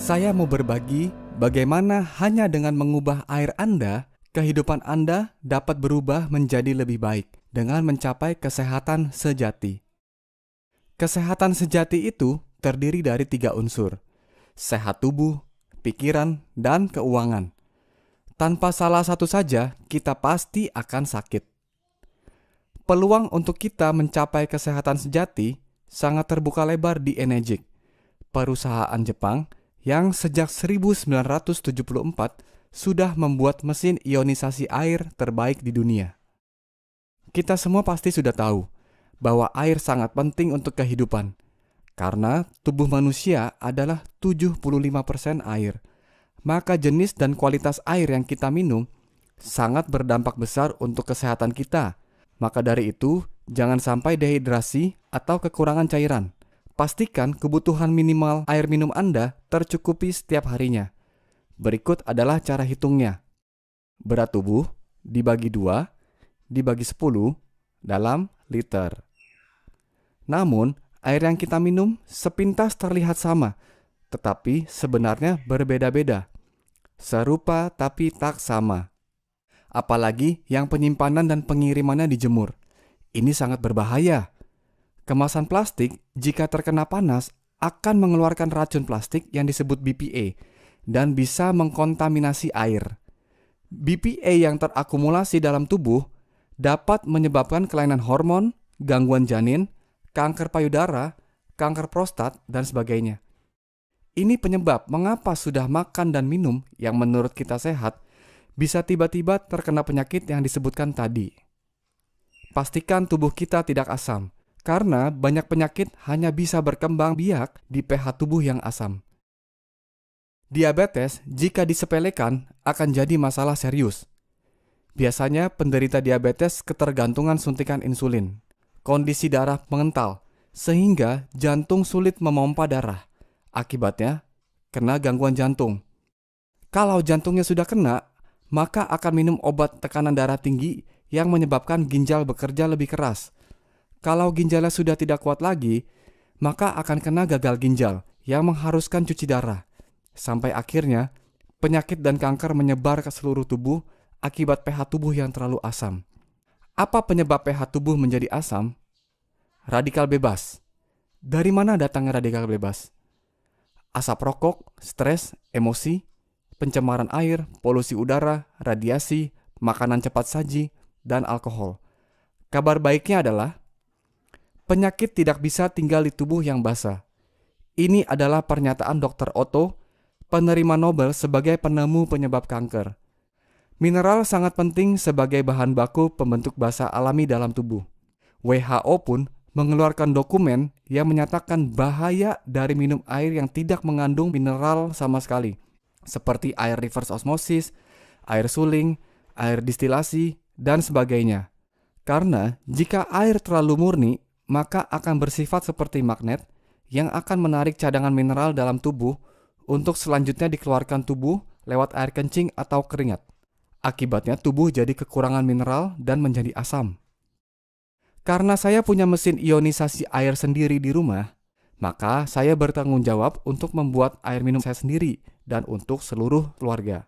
Saya mau berbagi bagaimana hanya dengan mengubah air Anda, kehidupan Anda dapat berubah menjadi lebih baik dengan mencapai kesehatan sejati. Kesehatan sejati itu terdiri dari 3 unsur: sehat tubuh, pikiran, dan keuangan. Tanpa salah satu saja, kita pasti akan sakit. Peluang untuk kita mencapai kesehatan sejati sangat terbuka lebar di Enegic, perusahaan Jepang yang sejak 1974 sudah membuat mesin ionisasi air terbaik di dunia. Kita semua pasti sudah tahu bahwa air sangat penting untuk kehidupan, karena tubuh manusia adalah 75% air. Maka jenis dan kualitas air yang kita minum sangat berdampak besar untuk kesehatan kita. Maka dari itu, jangan sampai dehidrasi atau kekurangan cairan. Pastikan kebutuhan minimal air minum Anda tercukupi setiap harinya. Berikut adalah cara hitungnya. Berat tubuh dibagi 2, dibagi 10 dalam liter. Namun, air yang kita minum sepintas terlihat sama, tetapi sebenarnya berbeda-beda. Serupa tapi tak sama. Apalagi yang penyimpanan dan pengirimannya dijemur. Ini sangat berbahaya. Kemasan plastik jika terkena panas akan mengeluarkan racun plastik yang disebut BPA dan bisa mengkontaminasi air. BPA yang terakumulasi dalam tubuh dapat menyebabkan kelainan hormon, gangguan janin, kanker payudara, kanker prostat, dan sebagainya. Ini penyebab mengapa sudah makan dan minum yang menurut kita sehat bisa tiba-tiba terkena penyakit yang disebutkan tadi. Pastikan tubuh kita tidak asam, karena banyak penyakit hanya bisa berkembang biak di pH tubuh yang asam. Diabetes jika disepelekan akan jadi masalah serius. Biasanya penderita diabetes ketergantungan suntikan insulin, kondisi darah mengental, sehingga jantung sulit memompa darah. Akibatnya, kena gangguan jantung. Kalau jantungnya sudah kena, maka akan minum obat tekanan darah tinggi yang menyebabkan ginjal bekerja lebih keras. Kalau ginjalnya sudah tidak kuat lagi, maka akan kena gagal ginjal yang mengharuskan cuci darah. Sampai akhirnya, penyakit dan kanker menyebar ke seluruh tubuh akibat pH tubuh yang terlalu asam. Apa penyebab pH tubuh menjadi asam? Radikal bebas. Dari mana datangnya radikal bebas? Asap rokok, stres, emosi, pencemaran air, polusi udara, radiasi, makanan cepat saji, dan alkohol. Kabar baiknya adalah penyakit tidak bisa tinggal di tubuh yang basah. Ini adalah pernyataan Dr. Otto, penerima Nobel sebagai penemu penyebab kanker. Mineral sangat penting sebagai bahan baku pembentuk basa alami dalam tubuh. WHO pun mengeluarkan dokumen yang menyatakan bahaya dari minum air yang tidak mengandung mineral sama sekali, seperti air reverse osmosis, air suling, air distilasi, dan sebagainya. Karena jika air terlalu murni, maka akan bersifat seperti magnet yang akan menarik cadangan mineral dalam tubuh untuk selanjutnya dikeluarkan tubuh lewat air kencing atau keringat. Akibatnya tubuh jadi kekurangan mineral dan menjadi asam. Karena saya punya mesin ionisasi air sendiri di rumah, maka saya bertanggung jawab untuk membuat air minum saya sendiri dan untuk seluruh keluarga.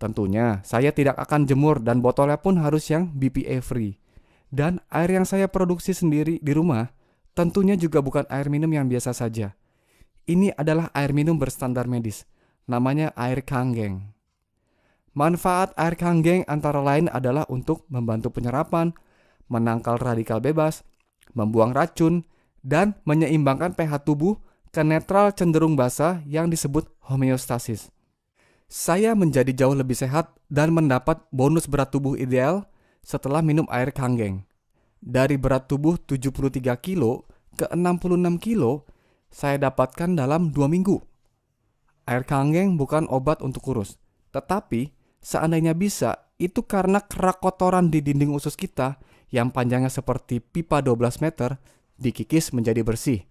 Tentunya saya tidak akan jemur dan botolnya pun harus yang BPA free. Dan air yang saya produksi sendiri di rumah tentunya juga bukan air minum yang biasa saja. Ini adalah air minum berstandar medis, namanya air Kangen. Manfaat air Kangen antara lain adalah untuk membantu penyerapan, menangkal radikal bebas, membuang racun, dan menyeimbangkan pH tubuh ke netral cenderung basah yang disebut homeostasis. Saya menjadi jauh lebih sehat dan mendapat bonus berat tubuh ideal setelah minum air Kangen. Dari berat tubuh 73 kilo ke 66 kilo, saya dapatkan dalam 2 minggu. Air Kangen bukan obat untuk kurus, tetapi seandainya bisa, itu karena kerak kotoran di dinding usus kita yang panjangnya seperti pipa 12 meter dikikis menjadi bersih.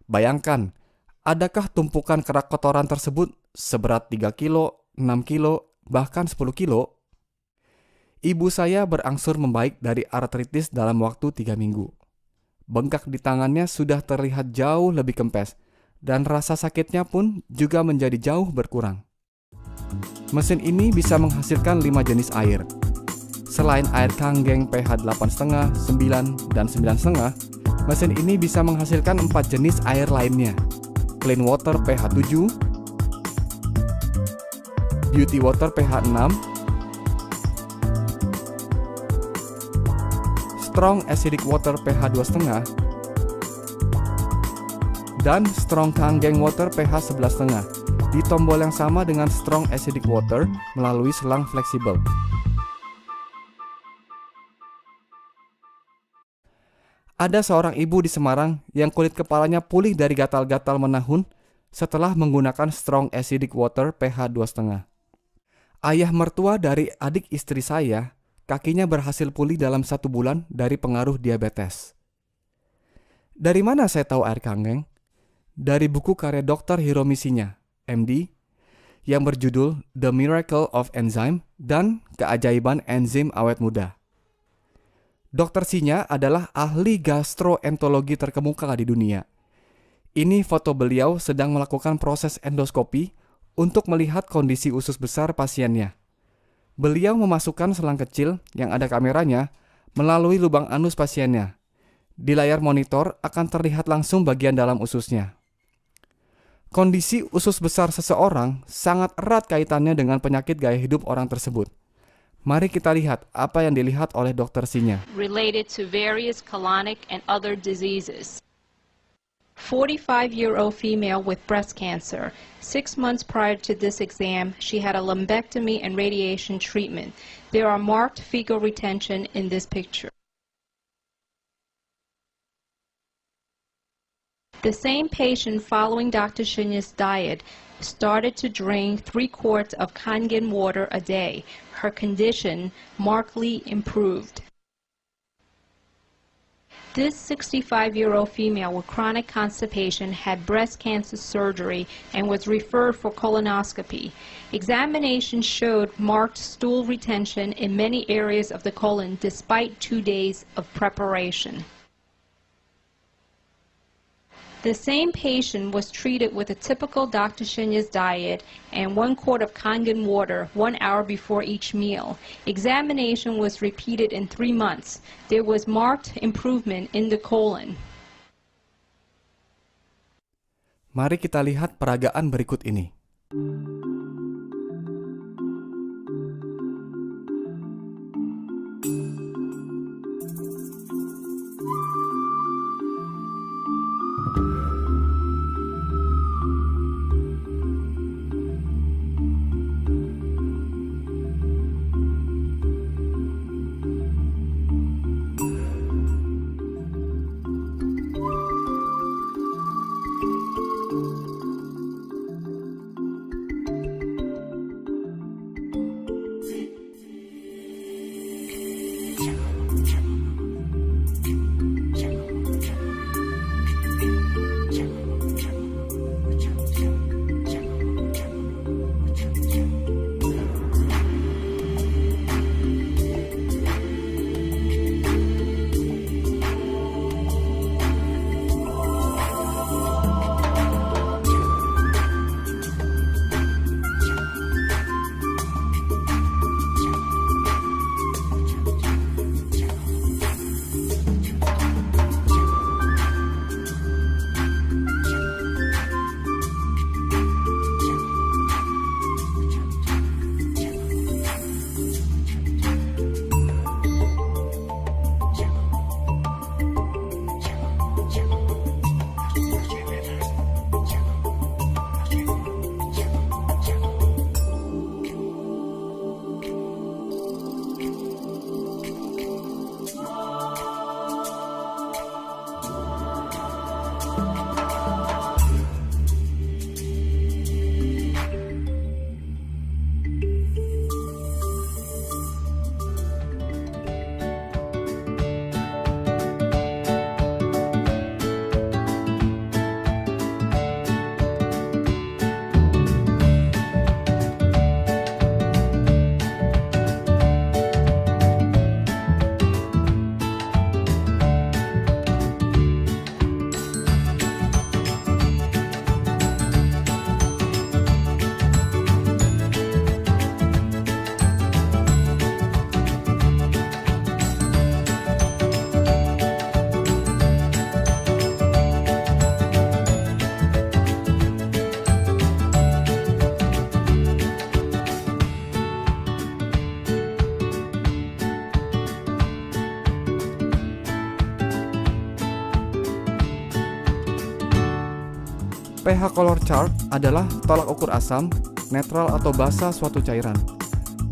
Bayangkan, adakah tumpukan kerak kotoran tersebut seberat 3 kilo, 6 kilo, bahkan 10 kilo? Ibu saya berangsur membaik dari artritis dalam waktu 3 minggu. Bengkak di tangannya sudah terlihat jauh lebih kempes, dan rasa sakitnya pun juga menjadi jauh berkurang. Mesin ini bisa menghasilkan 5 jenis air. Selain air Kangen pH 8,5, 9, dan 9,5, mesin ini bisa menghasilkan 4 jenis air lainnya. Clean Water pH 7, Beauty Water pH 6, Strong Acidic Water pH 2,5, dan Strong Kangen Water pH 11,5 di tombol yang sama dengan Strong Acidic Water melalui selang fleksibel. Ada seorang ibu di Semarang yang kulit kepalanya pulih dari gatal-gatal menahun setelah menggunakan Strong Acidic Water pH 2,5. Ayah mertua dari adik istri saya, kakinya berhasil pulih dalam 1 bulan dari pengaruh diabetes. Dari mana saya tahu air Kangen? Dari buku karya Dr. Hiromi Shinya, MD, yang berjudul The Miracle of Enzyme dan Keajaiban Enzim Awet Muda. Dr. Shinya adalah ahli gastroenterologi terkemuka di dunia. Ini foto beliau sedang melakukan proses endoskopi untuk melihat kondisi usus besar pasiennya. Beliau memasukkan selang kecil yang ada kameranya melalui lubang anus pasiennya. Di layar monitor akan terlihat langsung bagian dalam ususnya. Kondisi usus besar seseorang sangat erat kaitannya dengan penyakit gaya hidup orang tersebut. Mari kita lihat apa yang dilihat oleh Dr. Shinya. Related to various colonic and other diseases. 45-year-old female with breast cancer. 6 months prior to this exam, she had a lumpectomy and radiation treatment. There are marked fecal retention in this picture. The same patient following Dr. Shinya's diet started to drain 3 quarts of Kangen water a day. Her condition markedly improved. This 65-year-old female with chronic constipation had breast cancer surgery and was referred for colonoscopy. Examination showed marked stool retention in many areas of the colon despite 2 days of preparation. The same patient was treated with a typical Dr. Shinya's diet and 1 quart of Kangen water 1 hour before each meal. Examination was repeated in 3 months. There was marked improvement in the colon. Mari kita lihat peragaan berikut ini. pH color chart adalah tolak ukur asam, netral atau basa suatu cairan.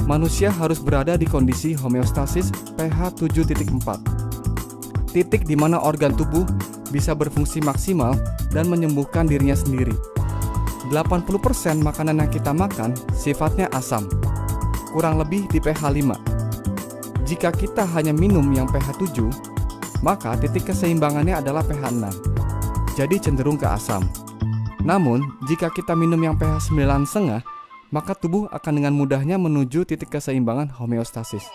Manusia harus berada di kondisi homeostasis pH 7.4. Titik di mana organ tubuh bisa berfungsi maksimal dan menyembuhkan dirinya sendiri. 80% makanan yang kita makan sifatnya asam, kurang lebih di pH 5. Jika kita hanya minum yang pH 7, maka titik keseimbangannya adalah pH 6, jadi cenderung ke asam. Namun, jika kita minum yang pH 9,5, maka tubuh akan dengan mudahnya menuju titik keseimbangan homeostasis.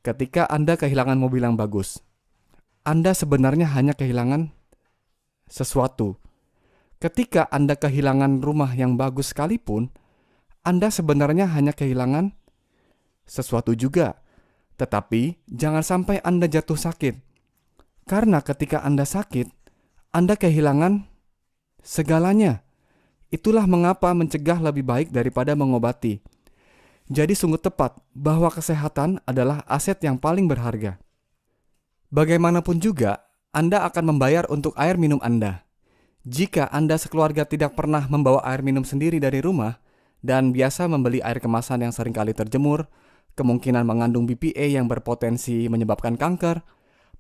Ketika Anda kehilangan mobil yang bagus, Anda sebenarnya hanya kehilangan sesuatu. Ketika Anda kehilangan rumah yang bagus sekalipun, Anda sebenarnya hanya kehilangan sesuatu juga. Tetapi jangan sampai Anda jatuh sakit. Karena ketika Anda sakit, Anda kehilangan segalanya. Itulah mengapa mencegah lebih baik daripada mengobati. Jadi sungguh tepat bahwa kesehatan adalah aset yang paling berharga. Bagaimanapun juga, Anda akan membayar untuk air minum Anda. Jika Anda sekeluarga tidak pernah membawa air minum sendiri dari rumah dan biasa membeli air kemasan yang seringkali terjemur, kemungkinan mengandung BPA yang berpotensi menyebabkan kanker,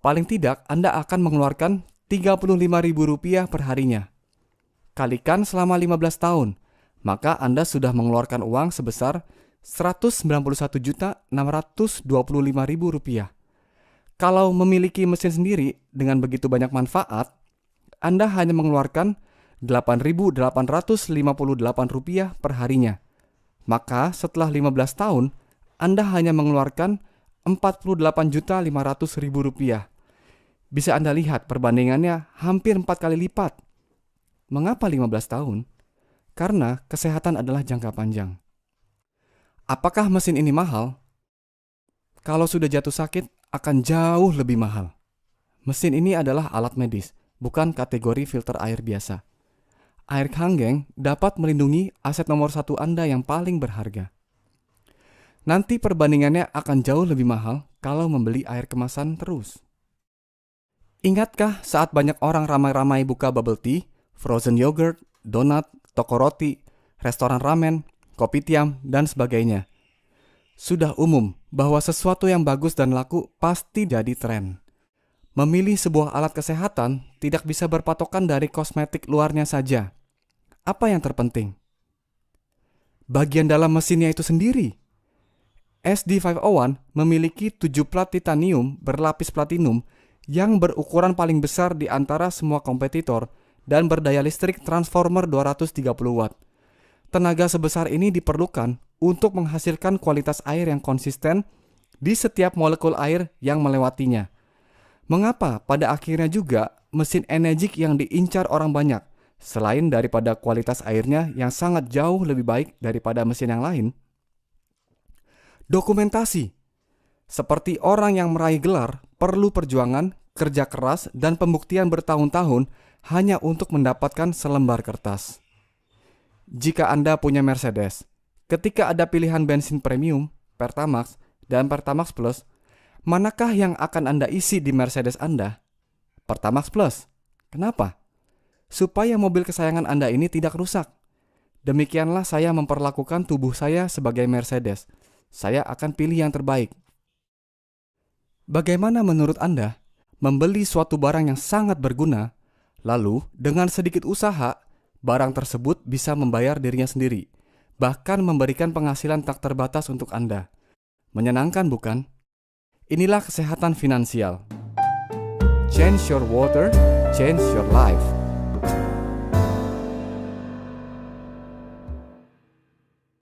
paling tidak Anda akan mengeluarkan Rp35.000 per harinya. Kalikan selama 15 tahun, maka Anda sudah mengeluarkan uang sebesar Rp191.625.000. Kalau memiliki mesin sendiri dengan begitu banyak manfaat, Anda hanya mengeluarkan Rp8.858 per harinya. Maka setelah 15 tahun, Anda hanya mengeluarkan Rp48.500.000. Bisa Anda lihat perbandingannya hampir 4 kali lipat. Mengapa 15 tahun? Karena kesehatan adalah jangka panjang. Apakah mesin ini mahal? Kalau sudah jatuh sakit, akan jauh lebih mahal. Mesin ini adalah alat medis, bukan kategori filter air biasa. Air Kangen dapat melindungi aset nomor 1 Anda yang paling berharga. Nanti perbandingannya akan jauh lebih mahal kalau membeli air kemasan terus. Ingatkah saat banyak orang ramai-ramai buka bubble tea, frozen yogurt, donat, toko roti, restoran ramen, kopitiam, dan sebagainya? Sudah umum bahwa sesuatu yang bagus dan laku pasti jadi tren. Memilih sebuah alat kesehatan tidak bisa berpatokan dari kosmetik luarnya saja. Apa yang terpenting? Bagian dalam mesinnya itu sendiri. SD501 memiliki 7 plat titanium berlapis platinum yang berukuran paling besar di antara semua kompetitor dan berdaya listrik transformer 230 watt. Tenaga sebesar ini diperlukan untuk menghasilkan kualitas air yang konsisten di setiap molekul air yang melewatinya. Mengapa pada akhirnya juga mesin Energik yang diincar orang banyak, selain daripada kualitas airnya yang sangat jauh lebih baik daripada mesin yang lain? Dokumentasi. Seperti orang yang meraih gelar, perlu perjuangan, kerja keras, dan pembuktian bertahun-tahun hanya untuk mendapatkan selembar kertas. Jika Anda punya Mercedes, ketika ada pilihan bensin premium, Pertamax, dan Pertamax Plus, manakah yang akan Anda isi di Mercedes Anda? Pertamax Plus. Kenapa? Supaya mobil kesayangan Anda ini tidak rusak. Demikianlah saya memperlakukan tubuh saya sebagai Mercedes. Saya akan pilih yang terbaik. Bagaimana menurut Anda membeli suatu barang yang sangat berguna, lalu dengan sedikit usaha, barang tersebut bisa membayar dirinya sendiri, bahkan memberikan penghasilan tak terbatas untuk Anda? Menyenangkan bukan? Inilah kesehatan finansial. Change your water, change your life.